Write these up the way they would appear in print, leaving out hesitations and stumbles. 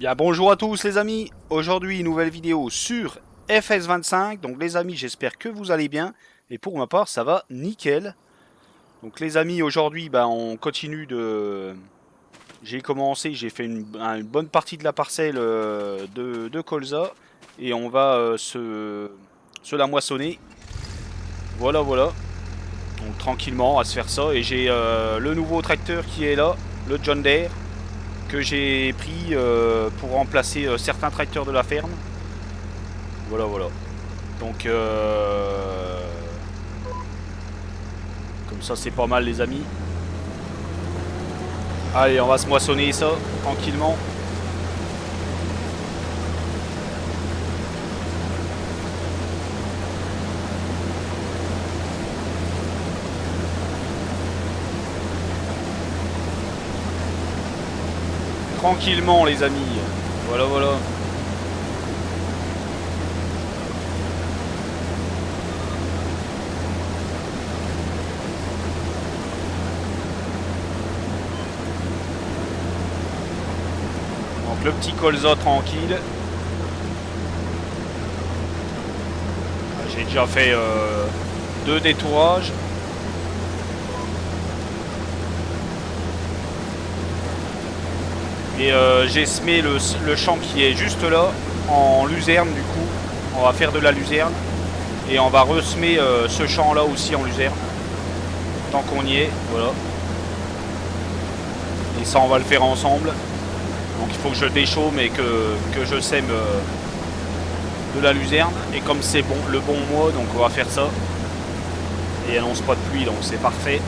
bien bonjour à tous les amis, aujourd'hui nouvelle vidéo sur FS25, donc les amis j'espère que vous allez bien, et pour ma part ça va nickel. Donc les amis aujourd'hui on continue de... J'ai commencé, j'ai fait une bonne partie de la parcelle de colza, et on va se la moissonner, voilà, donc tranquillement à se faire ça, et j'ai le nouveau tracteur qui est là, le John Deere, que j'ai pris pour remplacer certains tracteurs de la ferme. Voilà. Donc comme ça c'est pas mal les amis. Allez, on va se moissonner ça tranquillement. Tranquillement les amis. Voilà. Donc le petit colza tranquille. J'ai déjà fait 2 détourages. Et j'ai semé le champ qui est juste là en luzerne du coup. On va faire de la luzerne. Et on va ressemer ce champ là aussi en luzerne. Tant qu'on y est, voilà. Et ça on va le faire ensemble. Donc il faut que je déchaume et que je sème de la luzerne. Et comme c'est bon, le bon mois, donc on va faire ça. Et elle annonce pas de pluie, donc c'est parfait.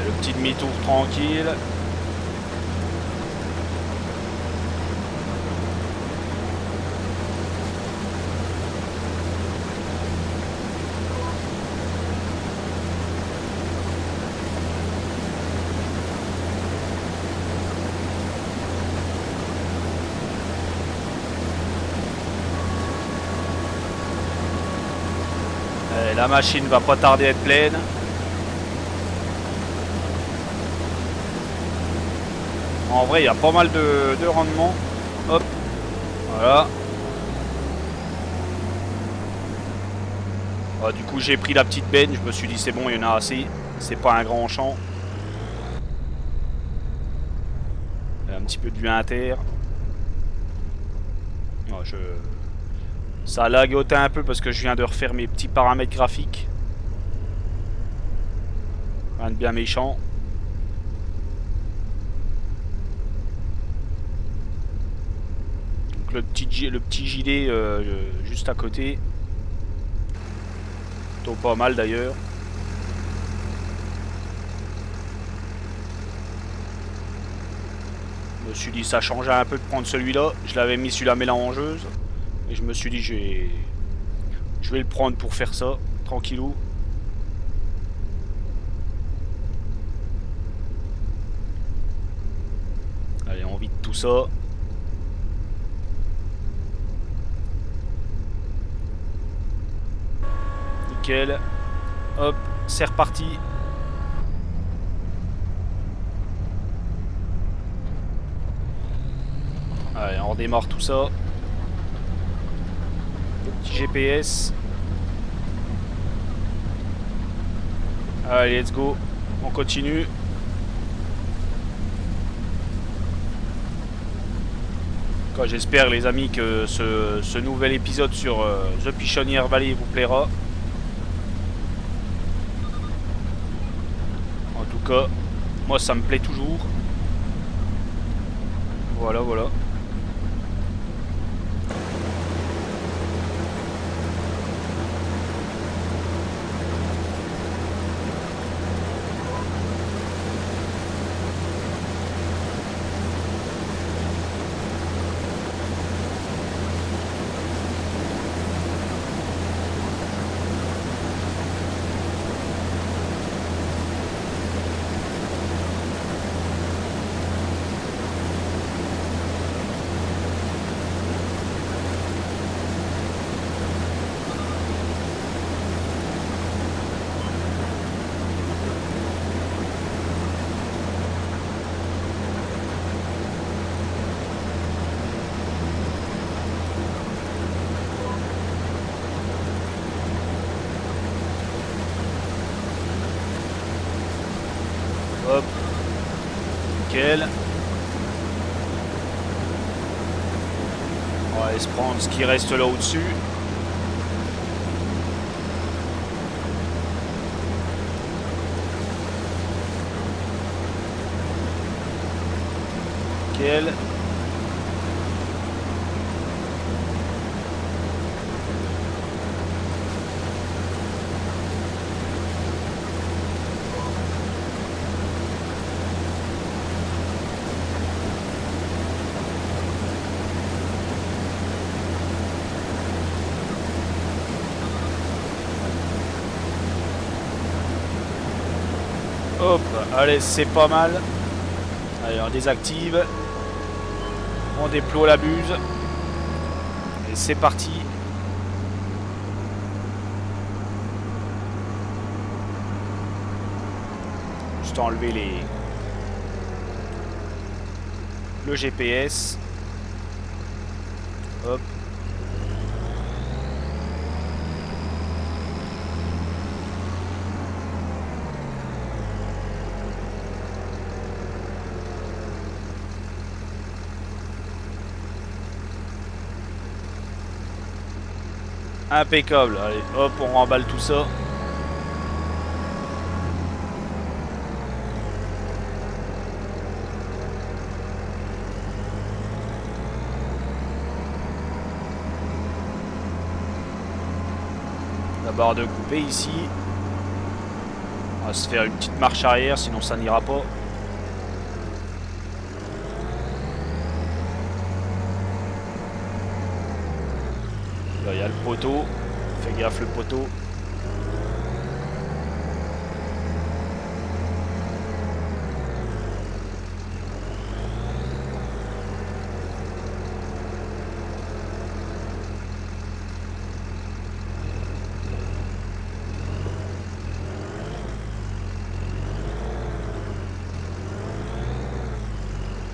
Le petit demi-tour tranquille. La machine va pas tarder à être pleine. En vrai, il y a pas mal de rendement. Hop, voilà. Du coup, j'ai pris la petite benne. Je me suis dit, c'est bon, il y en a assez. C'est pas un grand champ. Un petit peu de vue inter. Ça a lagoté un peu parce que je viens de refaire mes petits paramètres graphiques. Rien de bien méchant. Donc le petit gilet juste à côté. Plutôt pas mal d'ailleurs. Je me suis dit ça changeait un peu de prendre celui-là. Je l'avais mis sur la mélangeuse. Et je me suis dit je vais le prendre pour faire ça. Tranquillou. Allez, on vide tout ça. Nickel. Hop, c'est reparti. Allez, on redémarre tout ça. Le petit GPS. Allez, let's go. On continue. J'espère les amis que ce nouvel épisode sur The Pichonnière Valley vous plaira. En tout cas, moi ça me plaît toujours. Voilà. Nickel. On va aller se prendre ce qui reste là au-dessus. Nickel. Hop, allez, c'est pas mal. Allez, on désactive. On déploie la buse. Et c'est parti. Juste enlever le GPS. Hop. Impeccable. Allez, hop, on remballe tout ça. La barre de coupé ici. On va se faire une petite marche arrière, sinon ça n'ira pas. Là, il y a le poteau. Fais gaffe le poteau.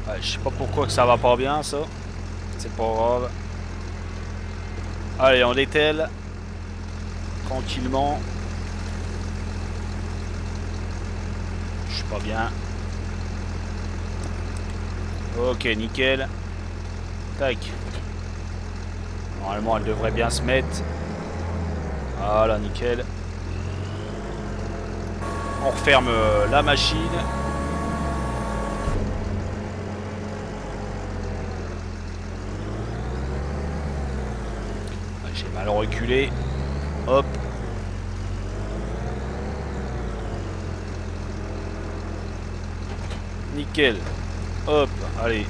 Ouais, je sais pas pourquoi que ça va pas bien ça. C'est pas grave. Allez, on dételle. Tranquillement. Je suis pas bien. Ok, nickel. Tac. Normalement, elle devrait bien se mettre. Voilà, nickel. On referme la machine. J'ai mal reculé. Hop. Nickel. Hop. Allez.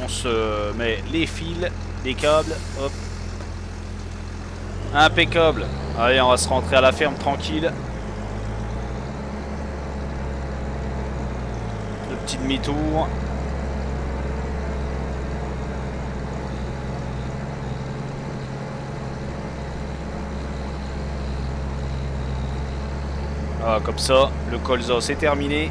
On se met les fils, les câbles. Hop. Impeccable. Allez, on va se rentrer à la ferme tranquille. Le petit demi-tour. Ah, comme ça, le colza c'est terminé.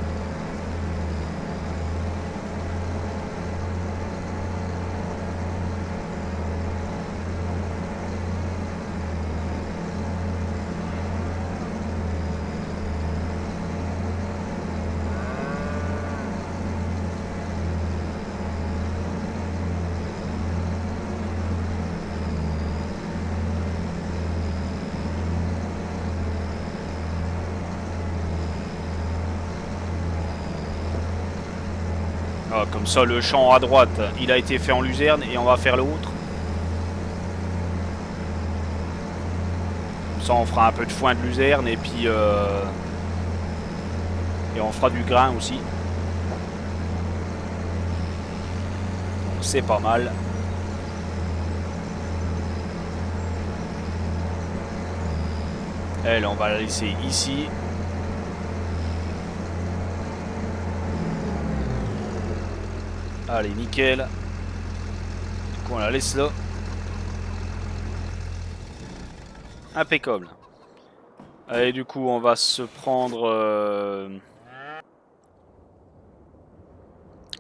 Ah, comme ça, le champ à droite, il a été fait en luzerne et on va faire l'autre. Comme ça, on fera un peu de foin de luzerne et puis et on fera du grain aussi. C'est pas mal. Elle, on va la laisser ici. Allez, nickel. Du coup, on la laisse là. Impeccable. Allez, du coup, on va se prendre...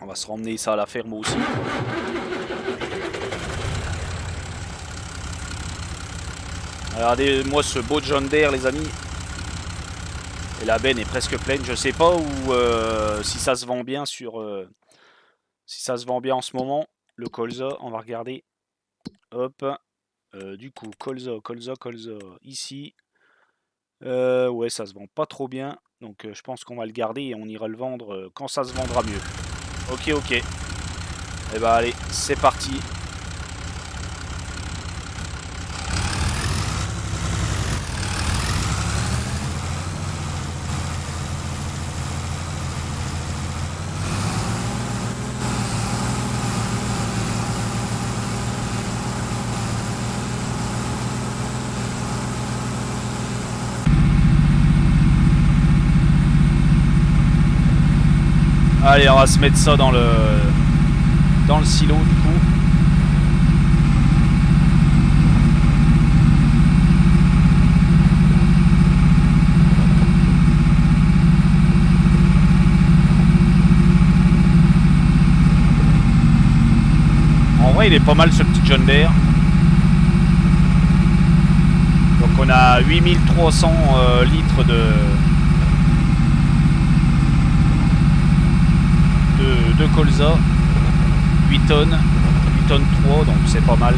On va se ramener ça à la ferme aussi. Regardez-moi ce beau John Deere, les amis. Et la benne est presque pleine. Je sais pas où si ça se vend bien sur si ça se vend bien en ce moment. Le colza, on va regarder. Hop. Du coup, colza. Ici. Ouais, ça se vend pas trop bien. Donc je pense qu'on va le garder et on ira le vendre quand ça se vendra mieux. Ok, ok. Et bah allez, c'est parti. Allez, on va se mettre ça dans le silo du coup. En vrai, il est pas mal ce petit John Deere. Donc on a 8300 litres de colza, 8 tonnes 3, donc c'est pas mal.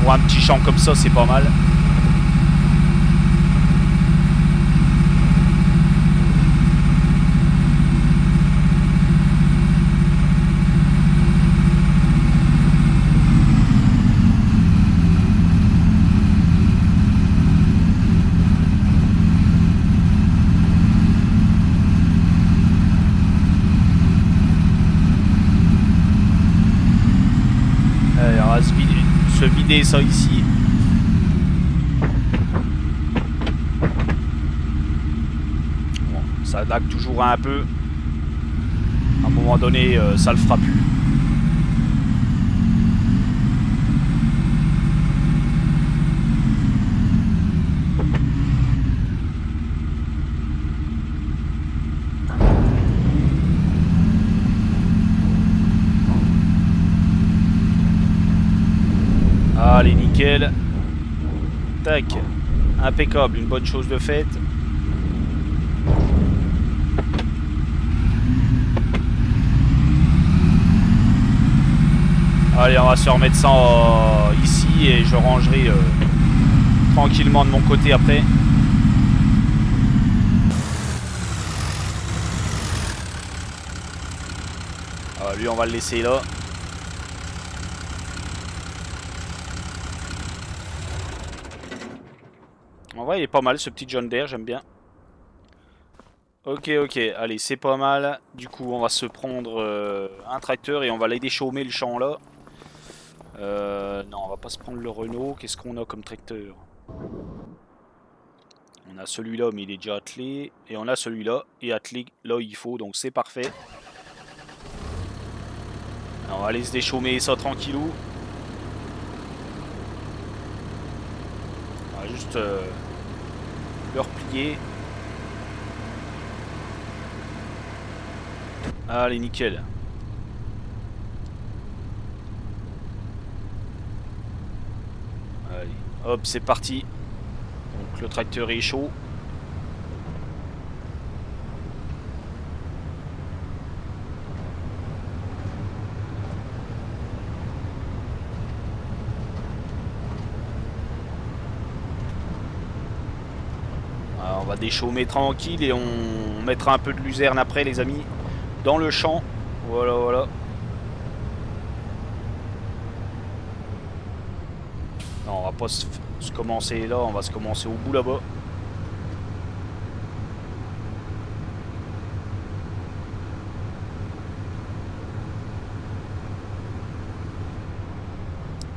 Pour un petit champ comme ça, c'est pas mal. Allez, on va se vider ça ici. Bon, ça lag toujours un peu. À un moment donné, ça le fera plus. Allez, nickel. Tac. Impeccable, une bonne chose de faite. Allez, on va se remettre ça ici et je rangerai tranquillement de mon côté après. Alors, lui, on va le laisser là. En vrai, il est pas mal ce petit John Deere, j'aime bien. Ok, ok, allez, c'est pas mal. Du coup, on va se prendre un tracteur et on va aller déchaumer le champ là. Non, on va pas se prendre le Renault. Qu'est-ce qu'on a comme tracteur? On a celui-là, mais il est déjà attelé. Et on a celui-là, et attelé là il faut, donc c'est parfait. Alors, on va aller se déchaumer ça tranquillou. On va juste le replier. Allez, nickel. Allez, hop, c'est parti. Donc le tracteur est chaud. Alors, on va déchaumer tranquille et on mettra un peu de luzerne après, les amis, dans le champ. Voilà, voilà. Non, on va pas se commencer là, on va se commencer au bout là-bas.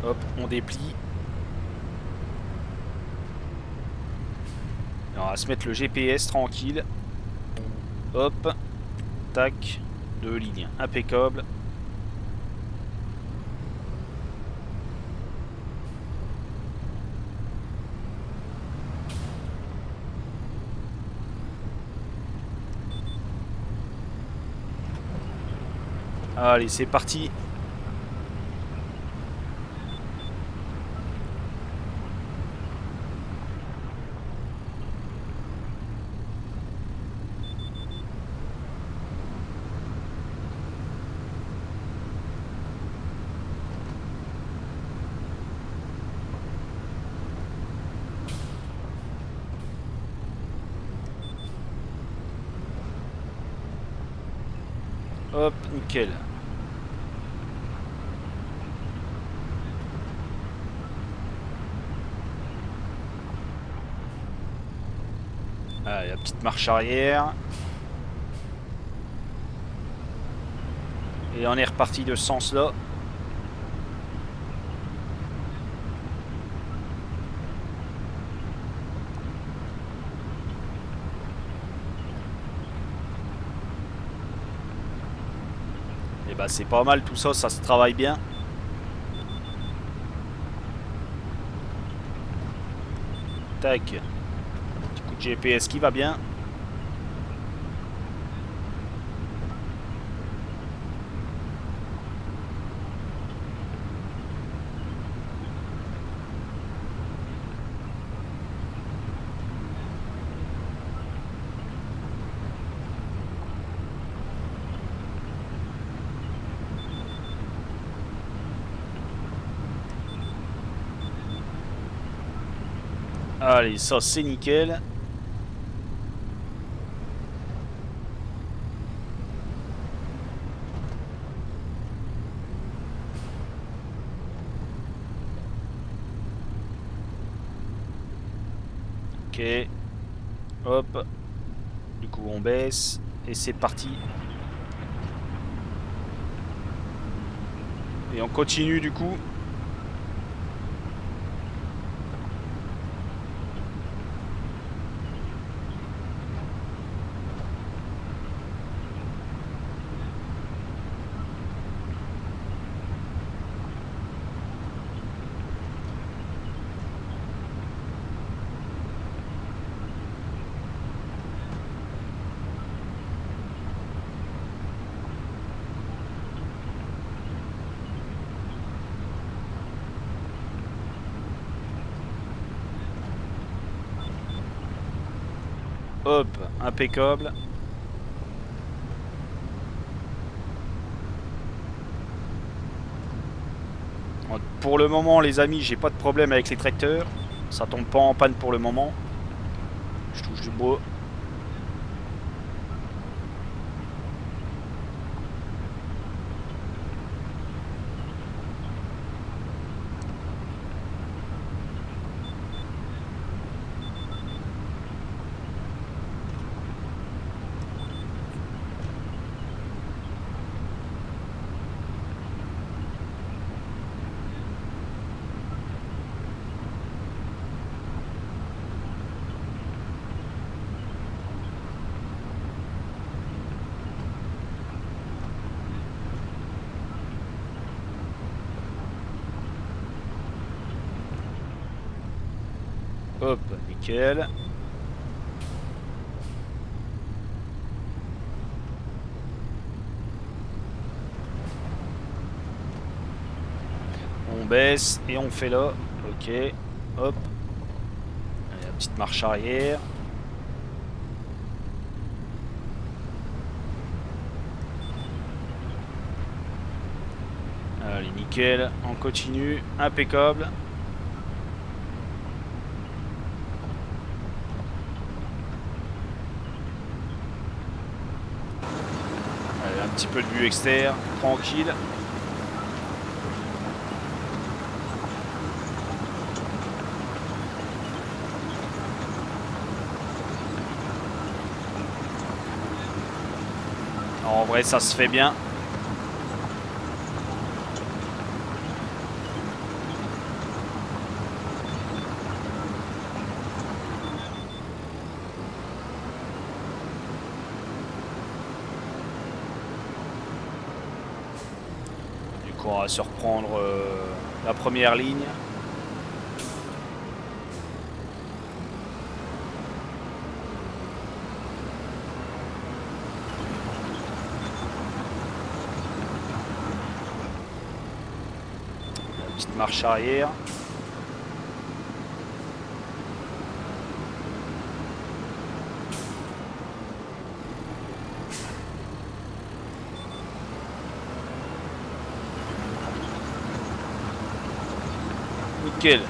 Hop, on déplie. On va se mettre le GPS tranquille. Hop, tac, 2 lignes, impeccable. Allez, c'est parti. Hop, nickel. Allez, la petite marche arrière. Et on est reparti de ce sens-là. Et bah c'est pas mal tout ça, ça se travaille bien. Tac. Petit coup de GPS qui va bien. Allez, ça c'est nickel. Ok. Hop. Du coup on baisse. Et c'est parti. Et on continue du coup. Hop, impeccable. Pour le moment les amis, j'ai pas de problème avec les tracteurs. Ça tombe pas en panne pour le moment. Je touche du bois. Hop, nickel. On baisse et on fait là. Ok. Hop. Allez, la petite marche arrière. Allez, nickel. On continue. Impeccable. Allez, un petit peu de vue externe. Tranquille. En vrai, ça se fait bien. Du coup, on va se reprendre la première ligne. Petite marche arrière. Nickel.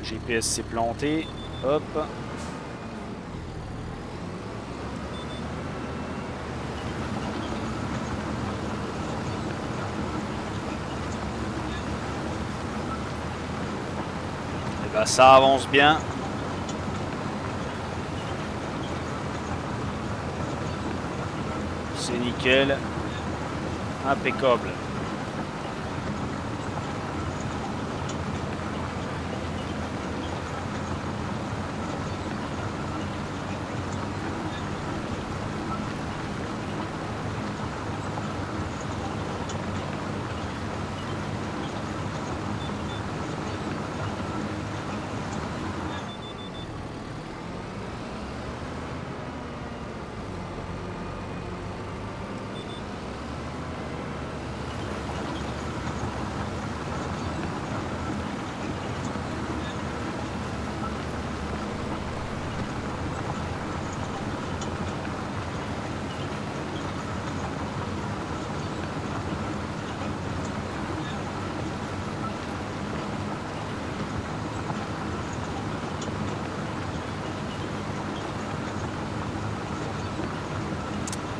GPS s'est planté. Hop. Et bah ça avance bien. C'est nickel. Impeccable.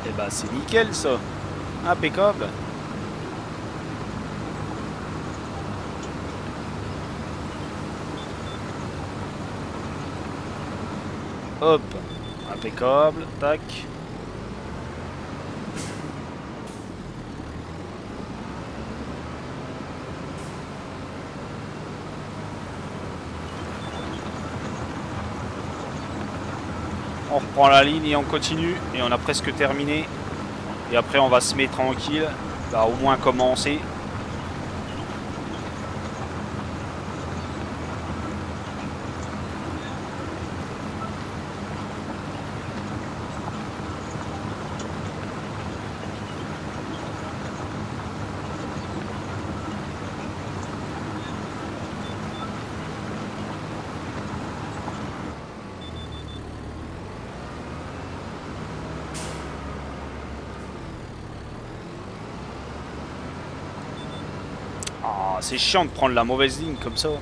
Et bah c'est nickel ça. Impeccable. Hop. Impeccable. Tac. On reprend la ligne et on continue. Et on a presque terminé. Et après on va se mettre tranquille. Bah au moins commencer. Ah, c'est chiant de prendre la mauvaise ligne comme ça. Du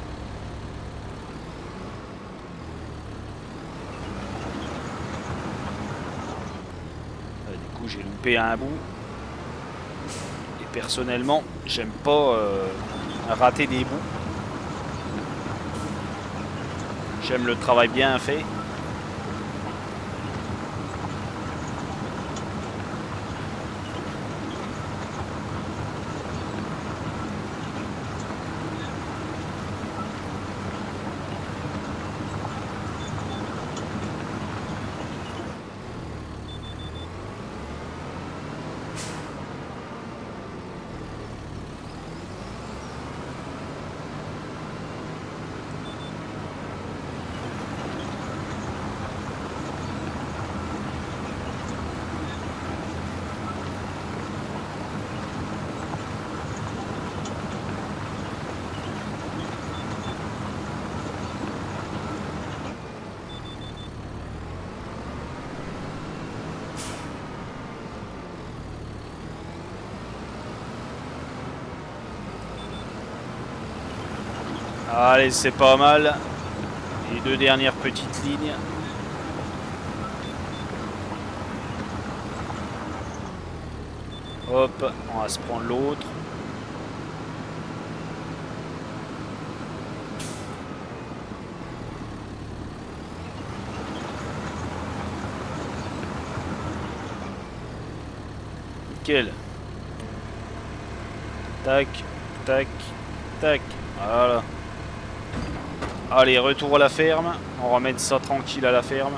coup j'ai loupé un bout. Et personnellement j'aime pas rater des bouts. J'aime le travail bien fait. Allez, c'est pas mal. Les deux dernières petites lignes. Hop, on va se prendre l'autre. Nickel. Tac, tac, tac. Voilà. Allez, retour à la ferme. On ramène ça tranquille à la ferme.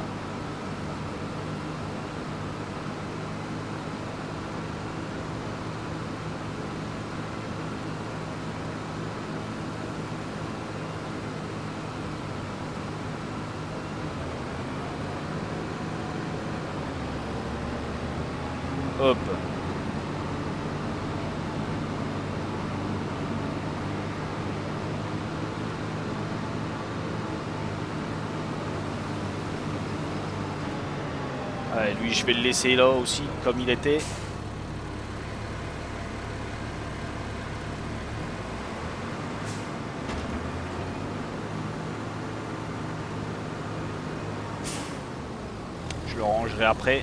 Hop. Allez, lui, je vais le laisser là aussi, comme il était. le rangerai après.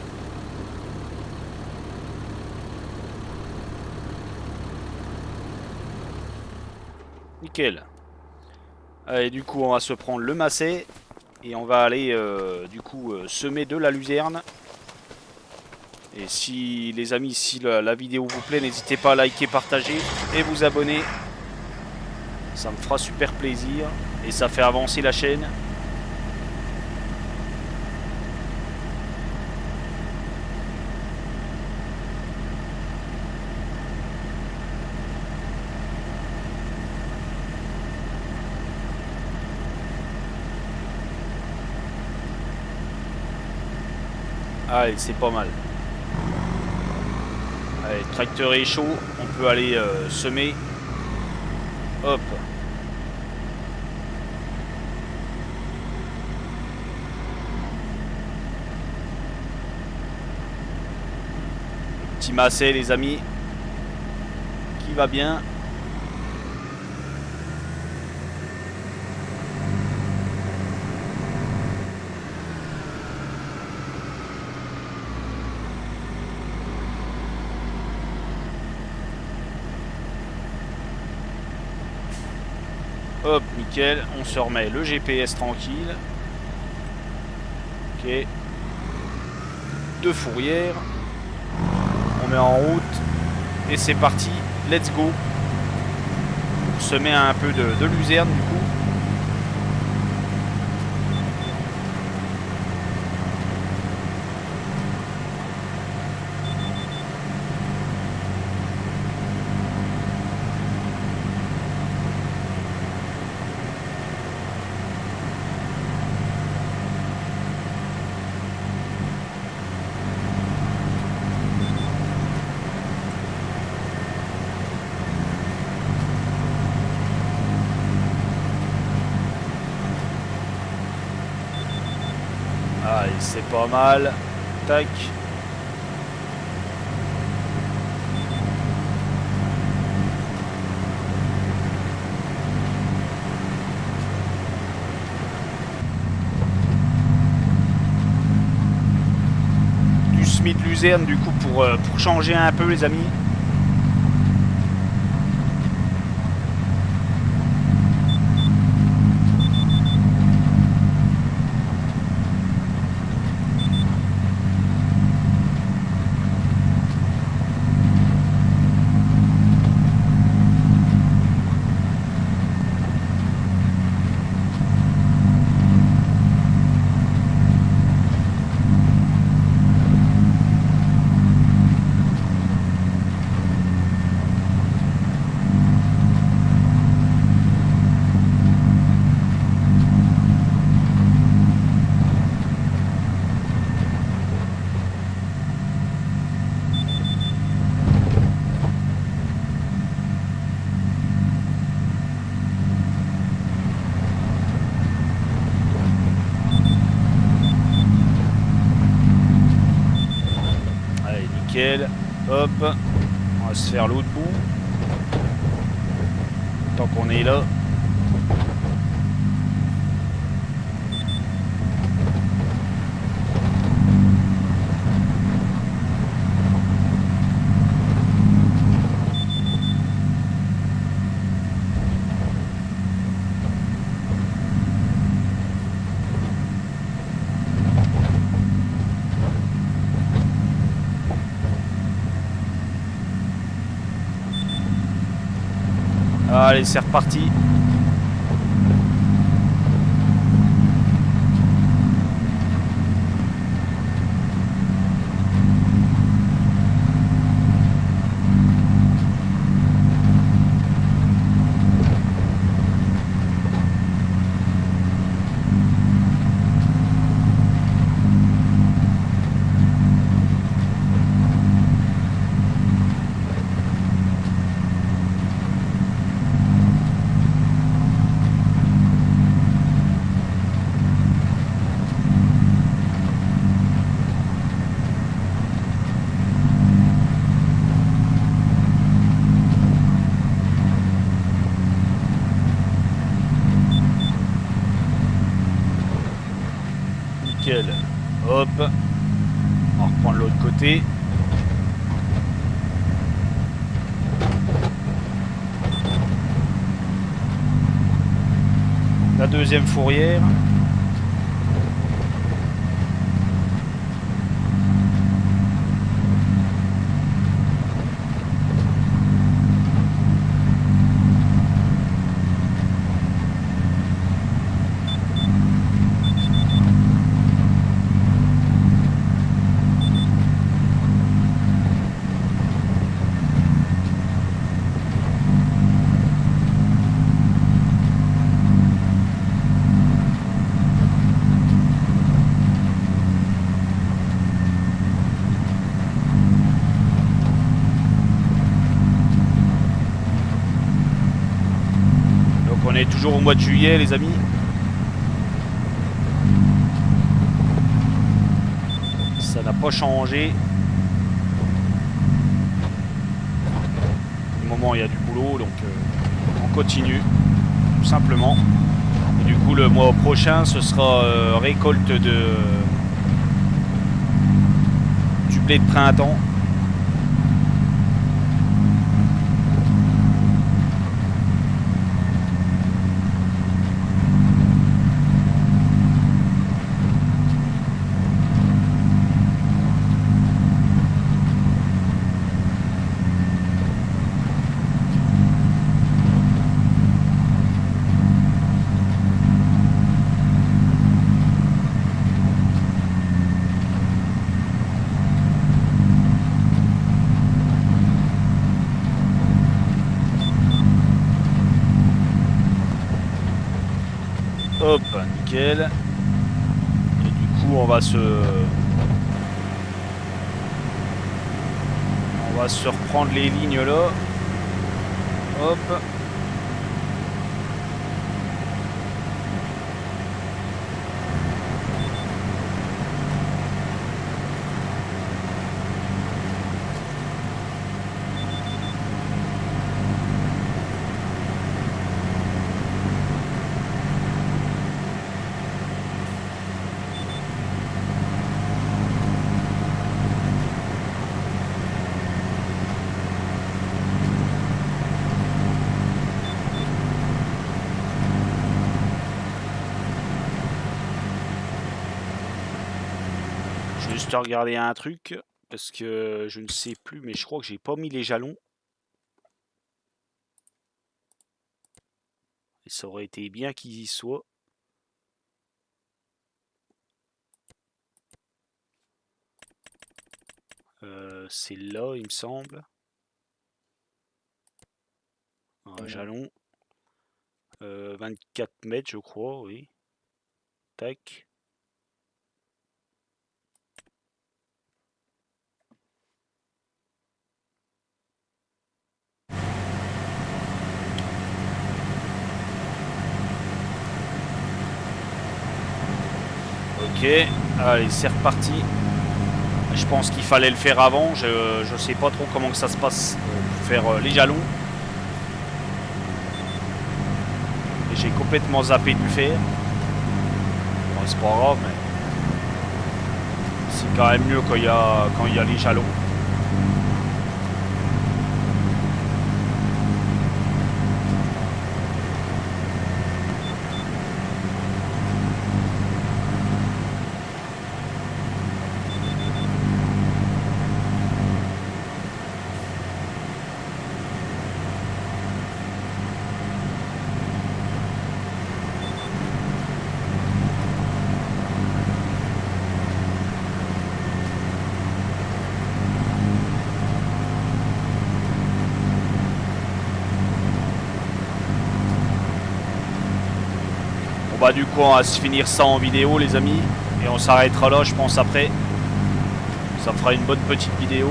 Nickel. Allez, du coup, on va se prendre le macet. Et on va aller, du coup, semer de la luzerne. Et si, les amis, si la vidéo vous plaît, n'hésitez pas à liker, partager et vous abonner. Ça me fera super plaisir. Et ça fait avancer la chaîne. Allez, c'est pas mal. Allez, le tracteur est chaud. On peut aller semer. Hop. Petit macet, les amis. Qui va bien. Hop, nickel, on se remet le GPS tranquille. Ok. 2 fourrières. On met en route. Et c'est parti, let's go. On se met un peu de luzerne du coup. Allez, c'est pas mal. Tac. Du semis de luzerne du coup pour changer un peu les amis. Hop, on va se faire l'autre bout. Tant qu'on est là. Allez, c'est reparti. On va reprendre l'autre côté. La deuxième fourrière. On est toujours au mois de juillet, les amis. Ça n'a pas changé. Au moment il y a du boulot, donc on continue, tout simplement. Et du coup, le mois prochain, ce sera récolte du blé de printemps. Hop, nickel. Et du coup, on va se reprendre les lignes là. Hop. Juste regarder un truc parce que je ne sais plus, mais je crois que j'ai pas mis les jalons. Et ça aurait été bien qu'ils y soient. C'est là, il me semble. Un jalon. 24 mètres, je crois, oui. Tac. Ok, allez, c'est reparti. Je pense qu'il fallait le faire avant. Je sais pas trop comment que ça se passe pour faire les jalons. Et j'ai complètement zappé de le faire. Bon, c'est pas grave, mais c'est quand même mieux quand il y a les jalons. Bah du coup on va se finir ça en vidéo les amis. Et on s'arrêtera là je pense après. Ça fera une bonne petite vidéo.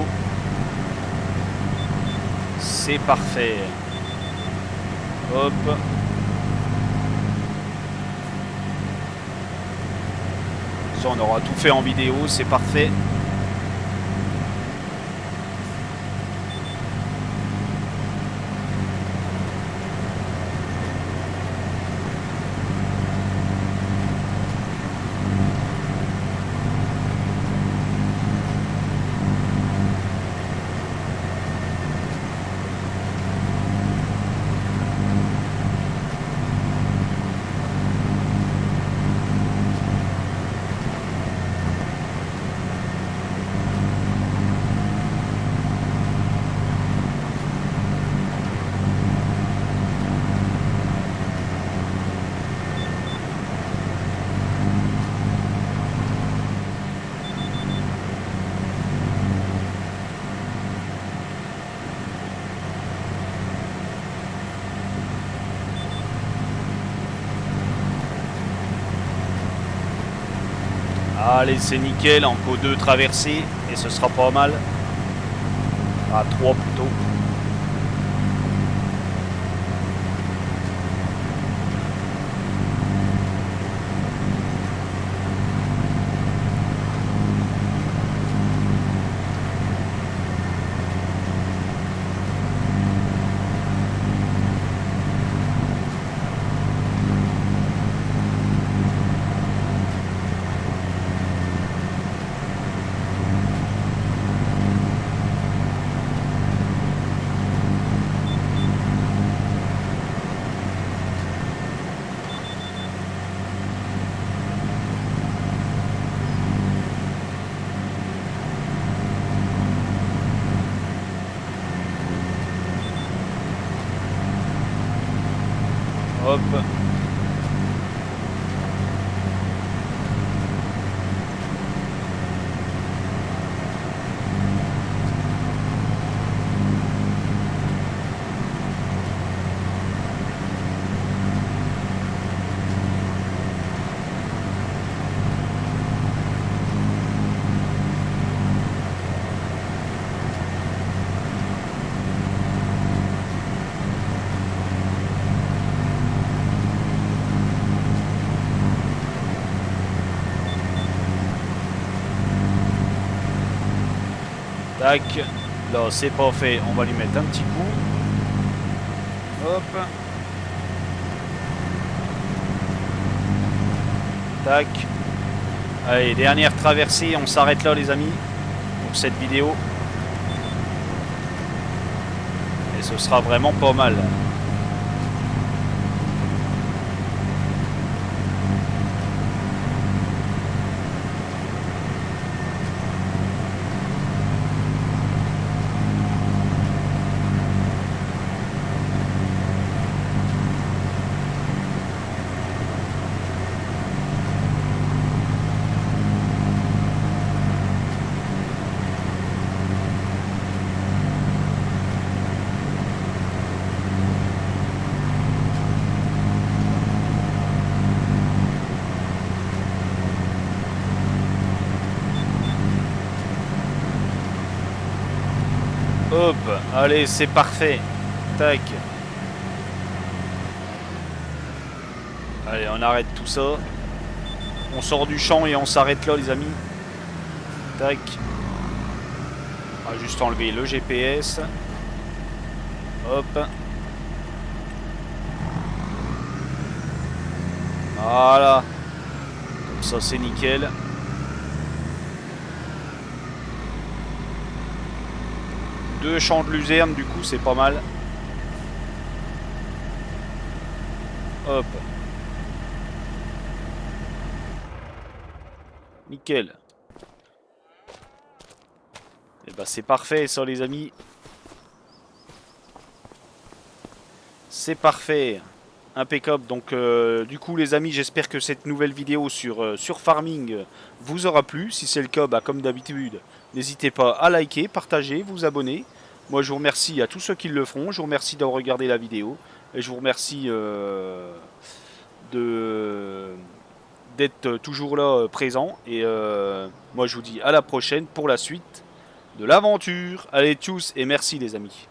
C'est parfait. Hop. Ça on aura tout fait en vidéo, c'est parfait. Allez, c'est nickel, encore 2 traversées et ce sera pas mal. À 3 plutôt. Hop. Tac. Là, c'est pas fait. On va lui mettre un petit coup. Hop. Tac. Allez, dernière traversée. On s'arrête là, les amis, pour cette vidéo. Et ce sera vraiment pas mal. Hop, allez, c'est parfait. Tac. Allez, on arrête tout ça. On sort du champ et on s'arrête là, les amis. Tac. On va juste enlever le GPS. Hop. Voilà. Comme ça, c'est nickel. Deux champs de luzerne, du coup, c'est pas mal. Hop. Nickel. Et bah c'est parfait ça, les amis. C'est parfait. Impeccable. Donc du coup, les amis, j'espère que cette nouvelle vidéo sur Farming vous aura plu. Si c'est le cas, bah, comme d'habitude, n'hésitez pas à liker, partager, vous abonner. Moi, je vous remercie à tous ceux qui le feront. Je vous remercie d'avoir regardé la vidéo. Et je vous remercie d'être toujours là présent. Et moi, je vous dis à la prochaine pour la suite de l'aventure. Allez, tchuss et merci les amis.